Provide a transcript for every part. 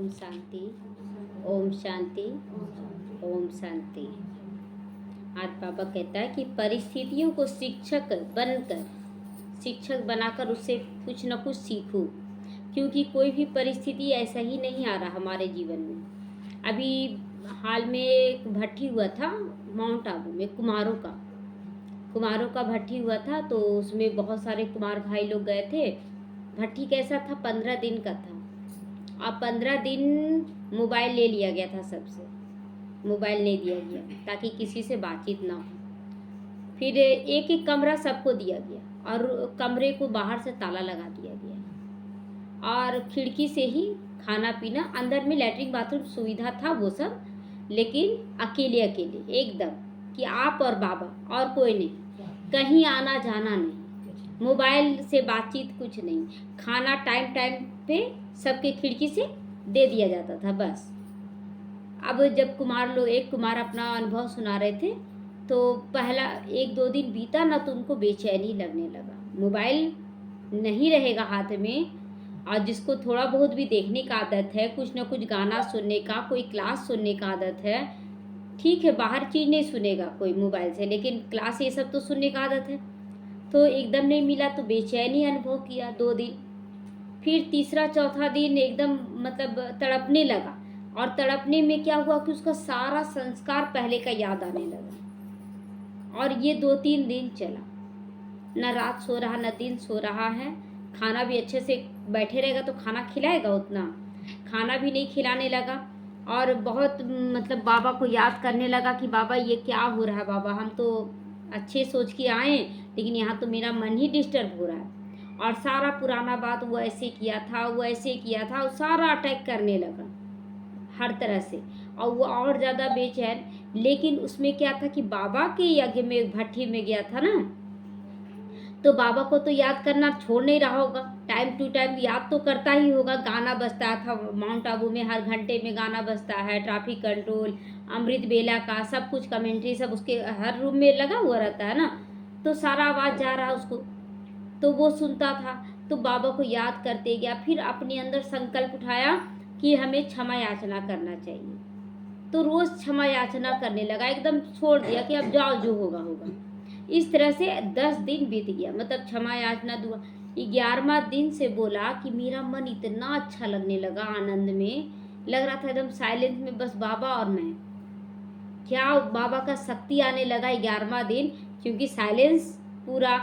ओम शांति। ओम शांति। ओम शांति। आज बाबा कहता है कि परिस्थितियों को शिक्षक बनाकर उससे कुछ न कुछ सीखो, क्योंकि कोई भी परिस्थिति ऐसा ही नहीं आ रहा हमारे जीवन में। अभी हाल में एक भट्टी हुआ था माउंट आबू में, कुमारों का भट्टी हुआ था। तो उसमें बहुत सारे कुमार भाई लोग गए थे। भट्टी कैसा था, 15 दिन का था। अब 15 दिन मोबाइल ले लिया गया था सबसे, मोबाइल नहीं दिया गया ताकि किसी से बातचीत ना हो। फिर एक एक कमरा सबको दिया गया और कमरे को बाहर से ताला लगा दिया गया और खिड़की से ही खाना पीना, अंदर में लैट्रिन बाथरूम सुविधा था वो सब, लेकिन अकेले एकदम कि आप और बाबा और कोई नहीं, कहीं आना जाना नहीं, मोबाइल से बातचीत कुछ नहीं, खाना टाइम टाइम पे सबके खिड़की से दे दिया जाता था बस। अब जब एक कुमार अपना अनुभव सुना रहे थे, तो पहला 1-2 दिन बीता ना तो उनको बेचैनी लगने लगा। मोबाइल नहीं रहेगा हाथ में, और जिसको थोड़ा बहुत भी देखने का आदत है, कुछ ना कुछ गाना सुनने का, कोई क्लास सुनने का आदत है, ठीक है बाहर चीज़ नहीं सुनेगा कोई मोबाइल से, लेकिन क्लास ये सब तो सुनने का आदत है। तो एकदम नहीं मिला तो बेचैनी अनुभव किया 2 दिन। फिर तीसरा चौथा दिन एकदम मतलब तड़पने लगा, और तड़पने में क्या हुआ कि उसका सारा संस्कार पहले का याद आने लगा। और ये 2-3 दिन चला, न रात सो रहा न दिन सो रहा है। खाना भी अच्छे से बैठे रहेगा तो खाना खिलाएगा, उतना खाना भी नहीं खिलाने लगा। और बहुत मतलब बाबा को याद करने लगा कि बाबा ये क्या हो रहा है, बाबा हम तो अच्छे सोच के आए, लेकिन यहाँ तो मेरा मन ही डिस्टर्ब हो रहा है। और सारा पुराना बात, वो ऐसे किया था, वो ऐसे किया था, वो सारा अटैक करने लगा हर तरह से, और वो और ज़्यादा बेचैन। लेकिन उसमें क्या था कि बाबा के यज्ञ में भट्टी में गया था ना, तो बाबा को तो याद करना छोड़ नहीं रहा होगा, टाइम टू टाइम याद तो करता ही होगा। गाना बजता था माउंट आबू में, हर घंटे में गाना बजता है, ट्रैफिक कंट्रोल, अमृत बेला का सब कुछ कमेंट्री सब उसके हर रूम में लगा हुआ रहता है ना, तो सारा आवाज़ जा रहा उसको, तो वो सुनता था। तो बाबा को याद करते गया, फिर अपने अंदर संकल्प उठाया कि हमें क्षमा याचना करना चाहिए। तो रोज़ क्षमा याचना करने लगा, एकदम छोड़ दिया कि अब जाओ जो होगा होगा। इस तरह से 10 दिन बीत गया, मतलब क्षमा याचना दुआ। 11वां दिन से बोला कि मेरा मन इतना अच्छा लगने लगा, आनंद में लग रहा था, एकदम साइलेंस में बस बाबा और मैं। क्या बाबा का शक्ति आने लगा 11वां दिन, क्योंकि साइलेंस पूरा,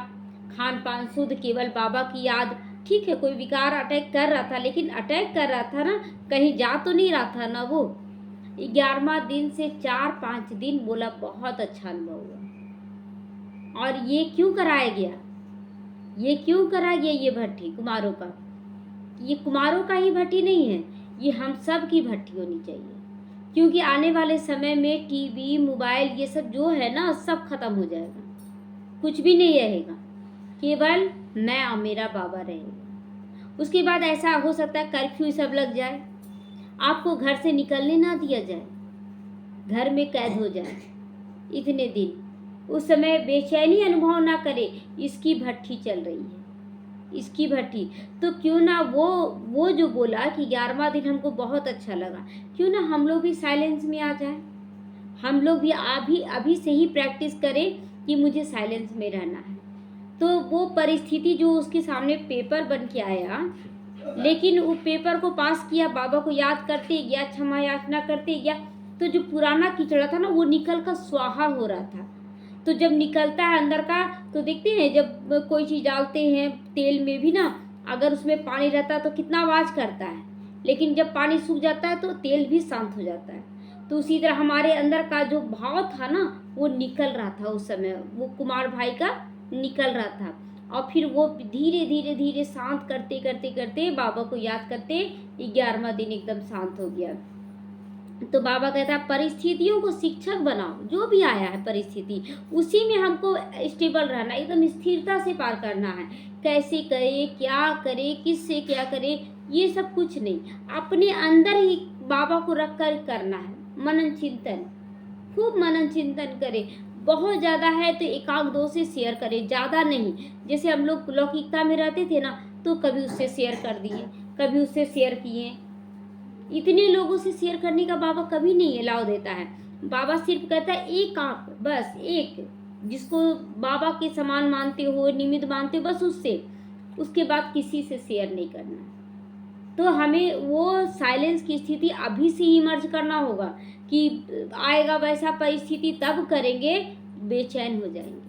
खान पान शुद्ध, केवल बाबा की याद। ठीक है कोई विकार अटैक कर रहा था, लेकिन अटैक कर रहा था ना, कहीं जा तो नहीं रहा था ना वो। 11वां दिन से 4-5 दिन बोला बहुत अच्छा अनुभव हुआ। और ये क्यों कराया गया, ये भट्टी कुमारों का, ये कुमारों का ही भट्टी नहीं है, ये हम सब की भट्टी होनी चाहिए। क्योंकि आने वाले समय में टीवी मोबाइल ये सब जो है ना, सब खत्म हो जाएगा, कुछ भी नहीं रहेगा, केवल मैं और मेरा बाबा रहेगा। उसके बाद ऐसा हो सकता है कर्फ्यू सब लग जाए, आपको घर से निकलने ना दिया जाए, घर में कैद हो जाए इतने दिन। उस समय बेचैनी अनुभव ना करे, इसकी भट्टी चल रही है, इसकी भट्टी। तो क्यों ना वो जो बोला कि 11वां दिन हमको बहुत अच्छा लगा, क्यों ना हम लोग भी साइलेंस में आ जाए, हम लोग भी अभी से ही प्रैक्टिस करें कि मुझे साइलेंस में रहना है। तो वो परिस्थिति जो उसके सामने पेपर बन के आया, लेकिन वो पेपर को पास किया, बाबा को याद करते गया, क्षमा याचना करते गया, तो जो पुराना कीचड़ा था ना वो निकल कर स्वाहा हो रहा था। तो जब निकलता है अंदर का, तो देखते हैं जब कोई चीज़ डालते हैं तेल में भी ना, अगर उसमें पानी रहता है तो कितना आवाज़ करता है, लेकिन जब पानी सूख जाता है तो तेल भी शांत हो जाता है। तो उसी तरह हमारे अंदर का जो भाव था ना, वो निकल रहा था उस समय, वो कुमार भाई का निकल रहा था। और फिर वो धीरे धीरे धीरे शांत करते करते करते बाबा को याद करते 11वां दिन एकदम शांत हो गया। तो बाबा कहता है परिस्थितियों को शिक्षक बनाओ, जो भी आया है परिस्थिति उसी में हमको स्टेबल रहना, एकदम स्थिरता से पार करना है। कैसे करे, क्या करे, किससे क्या करे, ये सब कुछ नहीं, अपने अंदर ही बाबा को रख कर करना है। मनन चिंतन, खूब मनन चिंतन करे, बहुत ज़्यादा है तो 1-2 से शेयर करें, ज़्यादा नहीं। जैसे हम लोग लौकिकता में रहते थे ना, तो कभी उससे शेयर कर दिए, कभी उससे शेयर किए, इतने लोगों से शेयर करने का बाबा कभी नहीं अलाउ देता है। बाबा सिर्फ कहता है एक आंख, बस एक, जिसको बाबा के समान मानते हो, निमित्त मानते हो, बस उससे, उसके बाद किसी से शेयर नहीं करना। तो हमें वो साइलेंस की स्थिति अभी से ही इमर्ज करना होगा कि आएगा वैसा परिस्थिति तब करेंगे, बेचैन हो जाएंगे।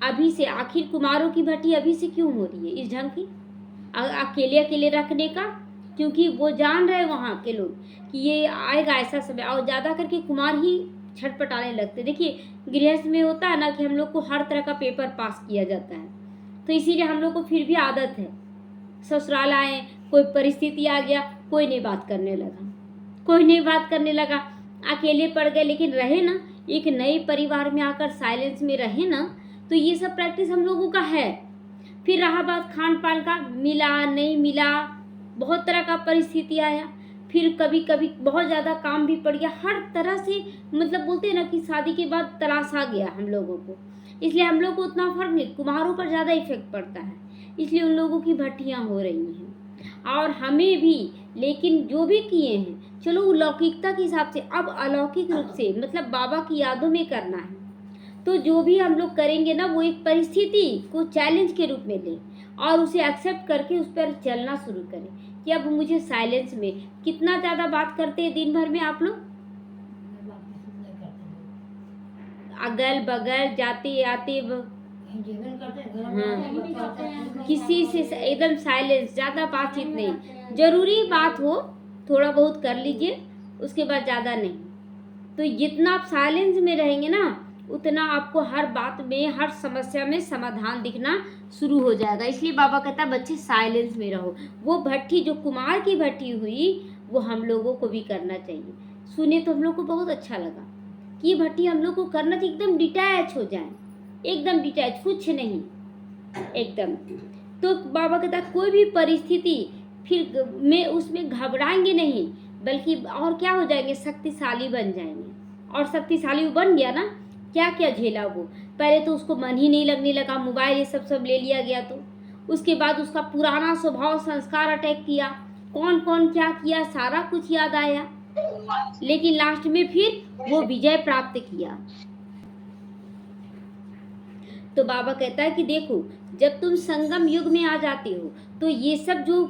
अभी से, आखिर कुमारों की भट्टी अभी से क्यों हो रही है इस ढंग की, अकेले अकेले रखने का? क्योंकि वो जान रहे वहाँ के लोग कि ये आएगा ऐसा समय, और ज़्यादा करके कुमार ही छटपटाने लगते। देखिए गृहस्थ में होता है ना कि हम लोग को हर तरह का पेपर पास किया जाता है, तो इसीलिए हम लोग को फिर भी आदत है, ससुराल आए, कोई परिस्थिति आ गया, कोई नहीं बात करने लगा, कोई नहीं बात करने लगा, अकेले पड़ गए। लेकिन रहे ना, एक नए परिवार में आकर साइलेंस में रहे ना, तो ये सब प्रैक्टिस हम लोगों का है। फिर रहा बात खान पान का, मिला नहीं मिला, बहुत तरह का परिस्थिति आया, फिर कभी कभी बहुत ज़्यादा काम भी पड़ गया, हर तरह से, मतलब बोलते हैं ना कि शादी के बाद तलाश आ गया हम लोगों को, इसलिए हम लोग को उतना फर्क नहीं, कुम्हारों पर ज़्यादा इफेक्ट पड़ता है, इसलिए उन लोगों की भट्टियाँ हो रही हैं और हमें भी। लेकिन जो भी किए हैं, चलो लौकिकता के हिसाब से, अब अलौकिक रूप से, मतलब बाबा की यादों में करना है। तो जो भी हम लोग करेंगे ना, वो एक परिस्थिति को चैलेंज के रूप में लें और उसे एक्सेप्ट करके उस पर चलना शुरू करें कि अब मुझे साइलेंस में, कितना ज़्यादा बात करते हैं दिन भर में आप लोग, अगल बगल जाते आते, हाँ, किसी से एकदम साइलेंस, ज़्यादा बातचीत नहीं, जरूरी बात हो थोड़ा बहुत कर लीजिए, उसके बाद ज़्यादा नहीं। तो जितना आप साइलेंस में रहेंगे ना, उतना आपको हर बात में, हर समस्या में समाधान दिखना शुरू हो जाएगा। इसलिए बाबा कहता है बच्चे साइलेंस में रहो। वो भट्टी जो कुमार की भट्टी हुई, वो हम लोगों को भी करना चाहिए। सुने तो हम लोग को बहुत अच्छा लगा कि ये भट्टी हम लोग को करना चाहिए, एकदम डिटैच हो जाए, एकदम डिटैच, कुछ नहीं, एकदम। तो बाबा कहता है कोई भी परिस्थिति फिर में उसमें घबराएंगे नहीं, बल्कि और क्या हो जाएंगे, शक्तिशाली बन जाएंगे। और शक्तिशाली वो बन गया ना, क्या क्या झेला वो। पहले तो उसको मन ही नहीं लगने लगा, मोबाइल ये सब ले लिया गया, तो उसके बाद उसका पुराना स्वभाव संस्कार अटैक किया, कौन कौन क्या किया सारा कुछ याद आया, लेकिन लास्ट में फिर वो विजय प्राप्त किया। तो बाबा कहता है कि देखो, जब तुम संगम युग में आ जाते हो, तो ये सब जो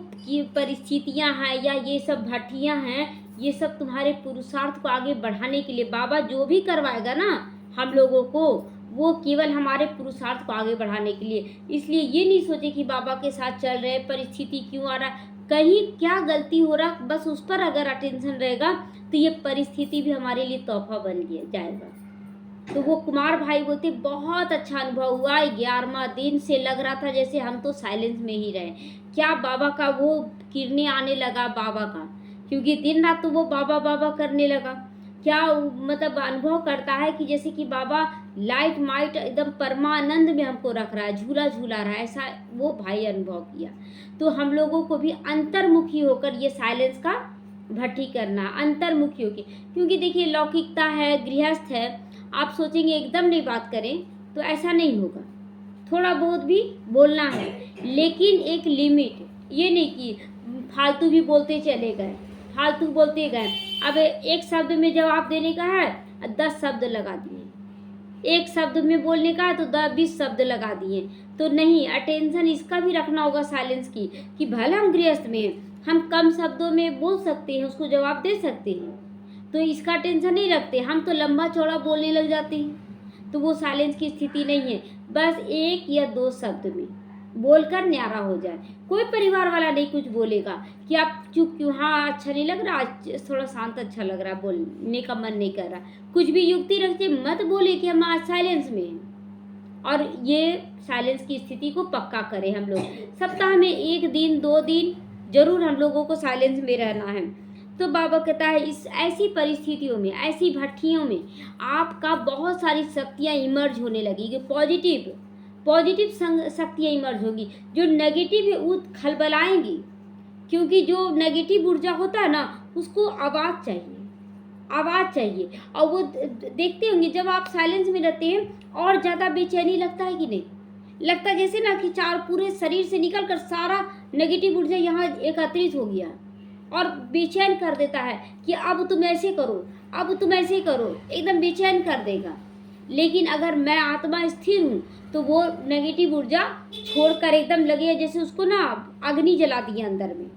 परिस्थितियां हैं या ये सब भट्टियां हैं, ये सब तुम्हारे पुरुषार्थ को आगे बढ़ाने के लिए बाबा जो भी करवाएगा ना हम लोगों को, वो केवल हमारे पुरुषार्थ को आगे बढ़ाने के लिए। इसलिए ये नहीं सोचे कि बाबा के साथ चल रहे, परिस्थिति क्यों आ रहा, कहीं क्या गलती हो रहा, बस उस पर अगर अटेंशन रहेगा तो ये परिस्थिति भी हमारे लिए तोहफा बन जाएगा। तो वो कुमार भाई बोलते बहुत अच्छा अनुभव हुआ, 11वां दिन से लग रहा था जैसे हम तो साइलेंस में ही रहे। क्या बाबा का वो किरणें आने लगा बाबा का, क्योंकि दिन रात तो वो बाबा बाबा करने लगा। क्या मतलब अनुभव करता है कि जैसे कि बाबा लाइट माइट एकदम परमानंद में हमको रख रहा है, झूला झूला रहा है, ऐसा वो भाई अनुभव किया। तो हम लोगों को भी अंतर्मुखी होकर ये साइलेंस का भट्टी करना, अंतर्मुखी होकर। क्योंकि देखिए लौकिकता है, गृहस्थ है, आप सोचेंगे एकदम नहीं बात करें तो ऐसा नहीं होगा, थोड़ा बहुत भी बोलना है, लेकिन एक लिमिट, ये नहीं कि फालतू भी बोलते चले गए, फालतू बोलते गए। अब एक शब्द में जवाब देने का है 10 शब्द लगा दिए, एक शब्द में बोलने का है तो 20 शब्द लगा दिए। तो नहीं, अटेंशन इसका भी रखना होगा साइलेंस की, कि भले हम गृहस्थ में हैं, हम कम शब्दों में बोल सकते हैं, उसको जवाब दे सकते हैं, तो इसका टेंशन नहीं रखते। हम तो लंबा चौड़ा बोलने लग जाते हैं, तो वो साइलेंस की स्थिति नहीं है। बस 1 या 2 शब्द में बोलकर न्यारा हो जाए। कोई परिवार वाला नहीं कुछ बोलेगा कि आप चुप क्यों, हाँ अच्छा नहीं लग रहा, आज थोड़ा शांत अच्छा लग रहा, बोलने का मन नहीं कर रहा, कुछ भी युक्ति रखते मत बोले कि हम आज साइलेंस में हैं। और ये साइलेंस की स्थिति को पक्का करें हम लोग। सप्ताह में 1 दिन 2 दिन जरूर हम लोगों को साइलेंस में रहना है। तो बाबा कहता है इस ऐसी परिस्थितियों में, ऐसी भट्टियों में आपका बहुत सारी शक्तियाँ इमर्ज होने लगेगी, पॉजिटिव शक्तियाँ इमर्ज होगी। जो नेगेटिव है वो खलबलाएंगी, क्योंकि जो नेगेटिव ऊर्जा होता है ना, उसको आवाज़ चाहिए। और वो देखते होंगे जब आप साइलेंस में रहते हैं और ज़्यादा बेचैनी लगता है कि नहीं लगता, जैसे ना कि पूरे शरीर से निकल कर सारा नेगेटिव ऊर्जा यहाँ एकत्रित हो गया, और बेचैन कर देता है कि अब तुम ऐसे करो, अब तुम ऐसे करो, एकदम बेचैन कर देगा। लेकिन अगर मैं आत्मा स्थिर हूँ तो वो नेगेटिव ऊर्जा छोड़कर एकदम लगे जैसे उसको ना अग्नि जला दी है अंदर में।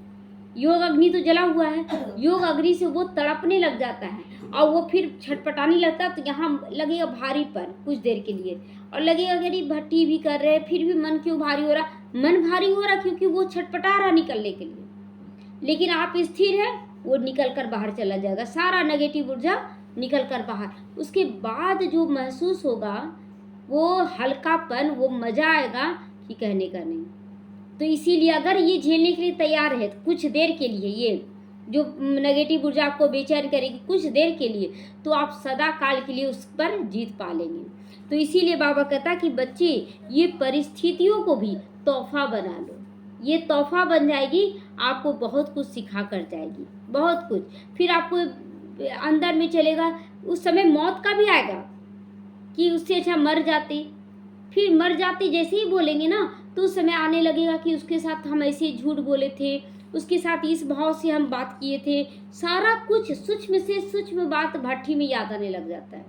योग अग्नि तो जला हुआ है, योग अग्नि से वो तड़पने लग जाता है और वो फिर छटपटाने लगता है। तो यहाँ लगेगा भारीपन कुछ देर के लिए, और लगेगा कि भट्टी भी कर रहे फिर भी मन क्यों भारी हो रहा। मन भारी हो रहा क्योंकि वो छटपटा रहा निकलने के लिए। लेकिन आप स्थिर है, वो निकल कर बाहर चला जाएगा, सारा नेगेटिव ऊर्जा निकल कर बाहर। उसके बाद जो महसूस होगा वो हल्कापन, वो मजा आएगा कि कहने का नहीं। तो इसीलिए अगर ये झेलने के लिए तैयार है कुछ देर के लिए, ये जो नेगेटिव ऊर्जा आपको बेचैन करेगी कुछ देर के लिए, तो आप सदा काल के लिए उस पर जीत पा लेंगे। तो इसीलिए बाबा कहता कि बच्चे ये परिस्थितियों को भी तोहफा बना लो, ये तोहफा बन जाएगी, आपको बहुत कुछ सिखा कर जाएगी, बहुत कुछ। फिर आपको अंदर में चलेगा, उस समय मौत का भी आएगा कि उससे अच्छा मर जाते। फिर मर जाते जैसे ही बोलेंगे ना, तो उस समय आने लगेगा कि उसके साथ हम ऐसे झूठ बोले थे, उसके साथ इस भाव से हम बात किए थे। सारा कुछ सूक्ष्म से सूक्ष्म बात भट्ठी में याद आने लग जाता है,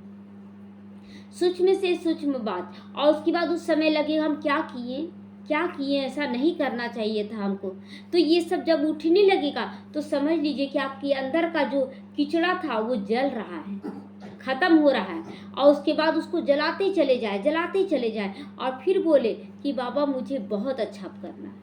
सूक्ष्म से सूक्ष्म बात। और उसके बाद उस समय लगेगा हम क्या किए, क्या किए, ऐसा नहीं करना चाहिए था हमको। तो ये सब जब उठने लगेगा तो समझ लीजिए कि आपके अंदर का जो किचड़ा था वो जल रहा है, खत्म हो रहा है। और उसके बाद उसको जलाते चले जाए, जलाते चले जाए, और फिर बोले कि बाबा मुझे बहुत अच्छा करना है।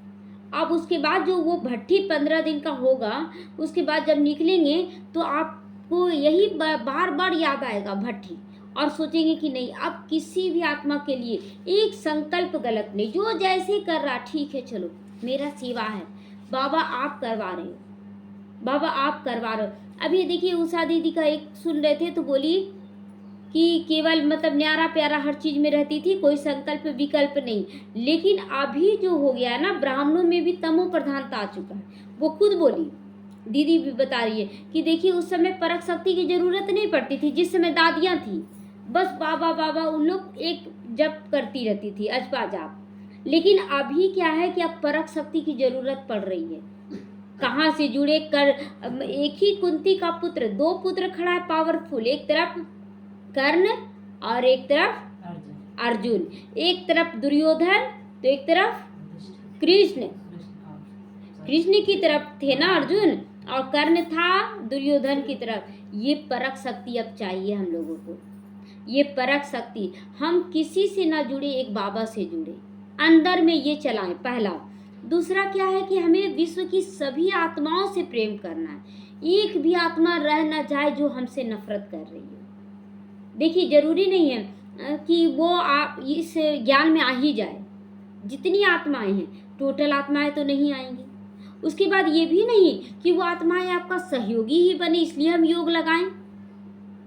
अब उसके बाद जो वो भट्ठी 15 दिन का होगा, उसके बाद जब निकलेंगे तो आपको यही बार बार याद आएगा भट्ठी, और सोचेंगे कि नहीं अब किसी भी आत्मा के लिए एक संकल्प गलत नहीं, जो जैसे कर रहा ठीक है, चलो मेरा सेवा है, बाबा आप करवा रहे हो, बाबा आप करवा रहे हो। अभी देखिए उषा दीदी का एक सुन रहे थे तो बोली कि केवल मतलब न्यारा प्यारा हर चीज में रहती थी, कोई संकल्प विकल्प नहीं। लेकिन अभी जो हो गया है ना, ब्राह्मणों में भी तमो प्रधानता आ चुका है। वो खुद बोली, दीदी भी बता रही है कि देखिए उस समय परख शक्ति की जरूरत नहीं पड़ती थी, जिस समय दादियाँ थी बस बाबा बाबा उन लोग एक जप करती रहती थी, अजपा जाप। लेकिन अभी क्या है कि अब परख शक्ति की जरूरत पड़ रही है। कहाँ से जुड़े कर, एक ही कुंती का पुत्र, 2 पुत्र खड़ा है पावरफुल, एक तरफ कर्ण और एक तरफ अर्जुन, एक तरफ दुर्योधन तो एक तरफ कृष्ण। कृष्ण की तरफ थे ना अर्जुन, और कर्ण था दुर्योधन की तरफ। ये परख शक्ति अब चाहिए हम लोगों को, ये परख शक्ति। हम किसी से ना जुड़े, एक बाबा से जुड़े, अंदर में ये चलाएं पहला। दूसरा क्या है कि हमें विश्व की सभी आत्माओं से प्रेम करना है, एक भी आत्मा रह ना जाए जो हमसे नफरत कर रही है। देखिए जरूरी नहीं है कि वो आप इस ज्ञान में आ ही जाए, जितनी आत्माएं हैं टोटल आत्माएं तो नहीं आएंगी। उसके बाद ये भी नहीं कि वो आत्माएं आपका सहयोगी ही बने इसलिए हम योग लगाएं,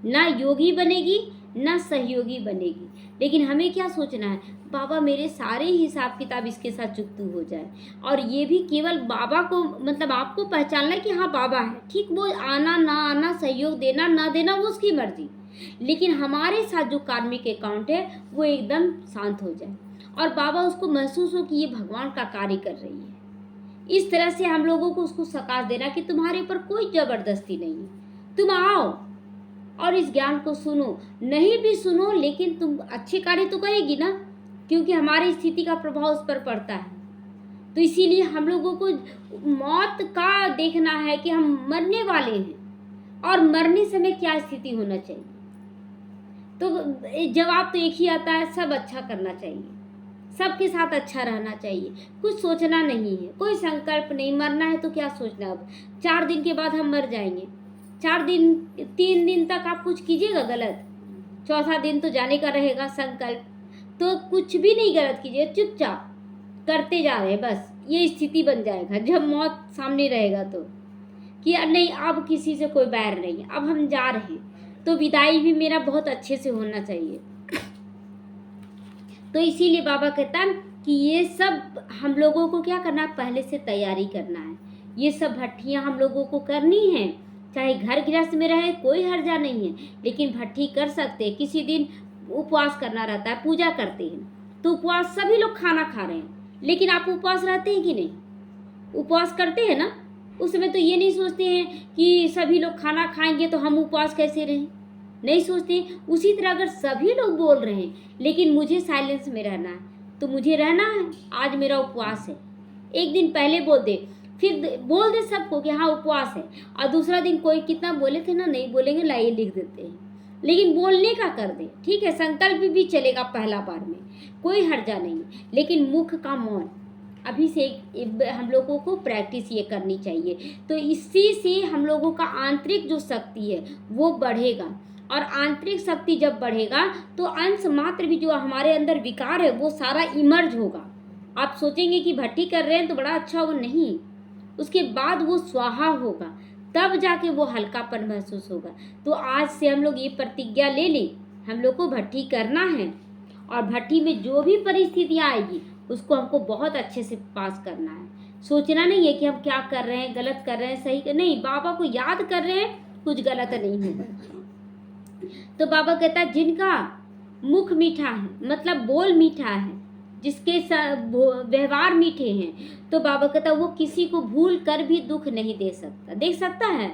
ना योगी बनेगी ना सहयोगी बनेगी। लेकिन हमें क्या सोचना है, बाबा मेरे सारे हिसाब किताब इसके साथ चुकतू हो जाए। और ये भी केवल बाबा को मतलब आपको पहचानना है कि हाँ बाबा है, ठीक, वो आना ना आना, सहयोग देना ना देना वो उसकी मर्जी। लेकिन हमारे साथ जो कार्मिक अकाउंट है वो एकदम शांत हो जाए, और बाबा उसको महसूस हो कि ये भगवान का कार्य कर रही है। इस तरह से हम लोगों को उसको सकाश देना कि तुम्हारे ऊपर कोई जबरदस्ती नहीं है, तुम आओ और इस ज्ञान को सुनो, नहीं भी सुनो लेकिन तुम अच्छे कार्य तो करेगी ना, क्योंकि हमारी स्थिति का प्रभाव उस पर पड़ता है। तो इसीलिए हम लोगों को मौत का देखना है कि हम मरने वाले हैं, और मरने समय क्या स्थिति होना चाहिए। तो जवाब तो एक ही आता है, सब अच्छा करना चाहिए, सबके साथ अच्छा रहना चाहिए, कुछ सोचना नहीं है, कोई संकल्प नहीं। मरना है तो क्या सोचना, अब 4 दिन के बाद हम मर जाएंगे, 4 दिन 3 दिन तक आप कुछ कीजिएगा गलत, चौथा दिन तो जाने का रहेगा संकल्प। तो कुछ भी नहीं गलत कीजिए, चुपचाप करते जा रहे, बस ये स्थिति बन जाएगा जब मौत सामने रहेगा तो, कि नहीं अब किसी से कोई बैर नहीं है, अब हम जा रहे हैं, तो विदाई भी मेरा बहुत अच्छे से होना चाहिए। तो इसीलिए बाबा कहता है कि ये सब हम लोगों को क्या करना है, पहले से तैयारी करना है। ये सब भट्ठियाँ हम लोगों को करनी है, चाहे घर गृहस्थ में रहे कोई हर्जा नहीं है, लेकिन भट्ठी कर सकते हैं। किसी दिन उपवास करना रहता है, पूजा करते हैं, तो उपवास सभी लोग खाना खा रहे हैं, लेकिन आप उपवास रहते हैं कि नहीं, उपवास करते हैं ना, उस समय तो ये नहीं सोचते हैं कि सभी लोग खाना खाएंगे तो हम उपवास कैसे रहें, नहीं सोचते। उसी तरह अगर सभी लोग बोल रहे हैं लेकिन मुझे साइलेंस में रहना है तो मुझे रहना है, आज मेरा उपवास है। एक दिन पहले बोल दे, फिर बोल दे सबको कि हाँ उपवास है, और दूसरा दिन कोई कितना बोले थे ना, नहीं बोलेंगे लाइए लिख देते हैं, लेकिन बोलने का कर दे, ठीक है। संकल्प भी चलेगा पहला बार में, कोई हर्जा नहीं, लेकिन मुख का मौन अभी से हम लोगों को प्रैक्टिस ये करनी चाहिए। तो इसी से हम लोगों का आंतरिक जो शक्ति है वो बढ़ेगा, और आंतरिक शक्ति जब बढ़ेगा तो अंश मात्र भी जो हमारे अंदर विकार है वो सारा इमर्ज होगा। आप सोचेंगे कि भट्टी कर रहे हैं तो बड़ा अच्छा हो, नहीं, उसके बाद वो स्वाहा होगा, तब जाके वो हल्कापन महसूस होगा। तो आज से हम लोग ये प्रतिज्ञा ले लें, हम लोग को भट्टी करना है, और भट्टी में जो भी परिस्थितियाँ आएगी उसको हमको बहुत अच्छे से पास करना है। सोचना नहीं है कि हम क्या कर रहे हैं, गलत कर रहे हैं, सही नहीं, बाबा को याद कर रहे हैं, कुछ गलत नहीं है। तो बाबा कहता है जिनका मुख मीठा है, मतलब बोल मीठा है, जिसके व्यवहार मीठे हैं, तो बाबा कहता है वो किसी को भूल कर भी दुख नहीं दे सकता, देख सकता है।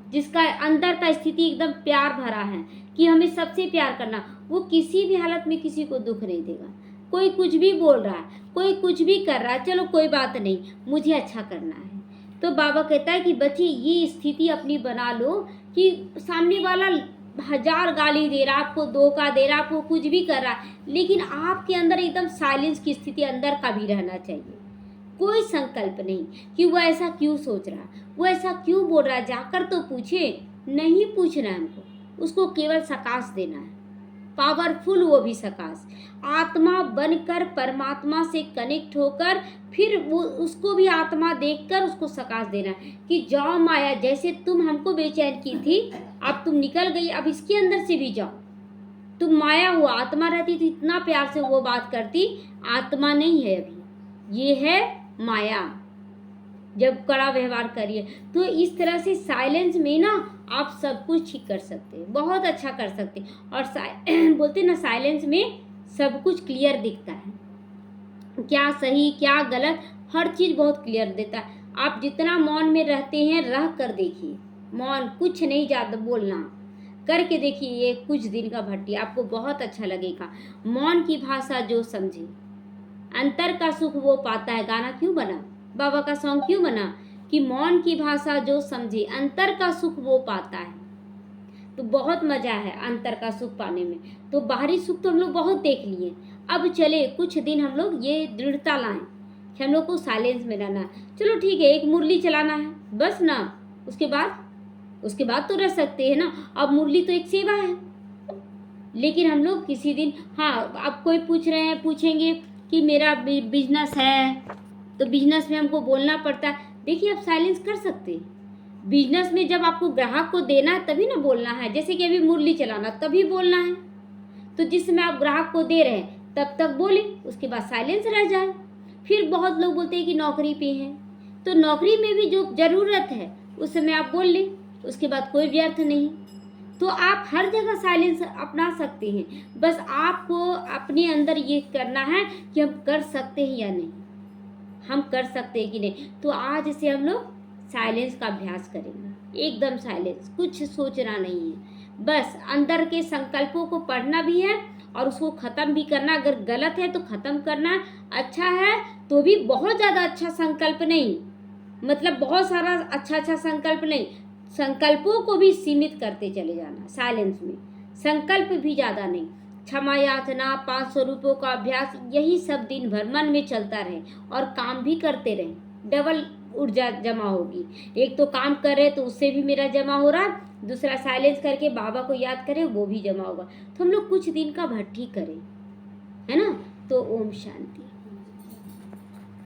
जिसका अंदर का स्थिति एकदम प्यार भरा है कि हमें सबसे प्यार करना, वो किसी भी हालत में किसी को दुख नहीं देगा। कोई कुछ भी बोल रहा है, कोई कुछ भी कर रहा है, चलो कोई बात नहीं, मुझे अच्छा करना है। तो बाबा कहता है कि बच्चे ये स्थिति अपनी बना लो कि सामने वाला 1000 गाली दे रहा, आपको धोखा दे रहा, आपको कुछ भी कर रहा, लेकिन आपके अंदर एकदम साइलेंस की स्थिति अंदर का भी रहना चाहिए। कोई संकल्प नहीं कि वो ऐसा क्यों सोच रहा, वो ऐसा क्यों बोल रहा, जाकर तो पूछे, नहीं पूछना है हमको, उसको केवल सकाश देना है, पावरफुल वो भी सकाश, आत्मा बनकर परमात्मा से कनेक्ट होकर फिर वो उसको भी आत्मा देखकर उसको सकाश देना कि जाओ माया, जैसे तुम हमको बेचैन की थी, अब तुम निकल गई, अब इसके अंदर से भी जाओ। तुम माया हो, आत्मा रहती तो इतना प्यार से वो बात करती, आत्मा नहीं है अभी, ये है माया, जब कड़ा व्यवहार करिए। तो इस तरह से साइलेंस में ना आप सब कुछ ठीक कर सकते हैं, बहुत अच्छा कर सकते हैं। और बोलते ना साइलेंस में सब कुछ क्लियर दिखता है, क्या सही क्या गलत, हर चीज़ बहुत क्लियर देता है। आप जितना मौन में रहते हैं रह कर देखिए, मौन, कुछ नहीं ज़्यादा बोलना, करके देखिए ये कुछ दिन का भट्टी, आपको बहुत अच्छा लगेगा। मौन की भाषा जो समझे अंतर का सुख वो पाता है। गाना क्यों बना, बाबा का सॉन्ग क्यों बना कि मौन की भाषा जो समझे अंतर का सुख वो पाता है। तो बहुत मजा है अंतर का सुख पाने में। तो बाहरी सुख तो हम लोग बहुत देख लिए, अब चले कुछ दिन हम लोग ये दृढ़ता लाएं कि हम लोग को साइलेंस में रहना है। चलो ठीक है, एक मुरली चलाना है बस ना, उसके बाद तो रह सकते हैं ना। अब मुरली तो एक सेवा है, लेकिन हम लोग किसी दिन, हाँ अब कोई पूछेंगे कि मेरा बिजनेस है, तो बिजनेस में हमको बोलना पड़ता है। देखिए आप साइलेंस कर सकते हैं, बिजनेस में जब आपको ग्राहक को देना है तभी ना बोलना है, जैसे कि अभी मुरली चलाना तभी बोलना है। तो जिस समय आप ग्राहक को दे रहे हैं तब तक बोले, उसके बाद साइलेंस रह जाए। फिर बहुत लोग बोलते हैं कि नौकरी पे हैं, तो नौकरी में भी जो ज़रूरत है उस समय आप बोल लें, उसके बाद कोई व्यर्थ नहीं। तो आप हर जगह साइलेंस अपना सकते हैं, बस आपको अपने अंदर ये करना है कि हम कर सकते हैं या नहीं, हम कर सकते हैं कि नहीं। तो आज से हम लोग साइलेंस का अभ्यास करेंगे, एकदम साइलेंस, कुछ सोचना नहीं है, बस अंदर के संकल्पों को पढ़ना भी है और उसको ख़त्म भी करना। अगर गलत है तो ख़त्म करना, अच्छा है तो भी बहुत ज़्यादा अच्छा संकल्प नहीं, मतलब बहुत सारा अच्छा संकल्प नहीं, संकल्पों को भी सीमित करते चले जाना साइलेंस में, संकल्प भी ज़्यादा नहीं। क्षमा याचना, 500 रुपयों का अभ्यास, यही सब दिन भर मन में चलता रहे और काम भी करते रहे, डबल ऊर्जा जमा होगी। एक तो काम कर रहे तो उससे भी मेरा जमा हो रहा, दूसरा साइलेंस करके बाबा को याद करें वो भी जमा होगा। तो हम लोग कुछ दिन का भट्टी करें, है ना। तो ओम शांति।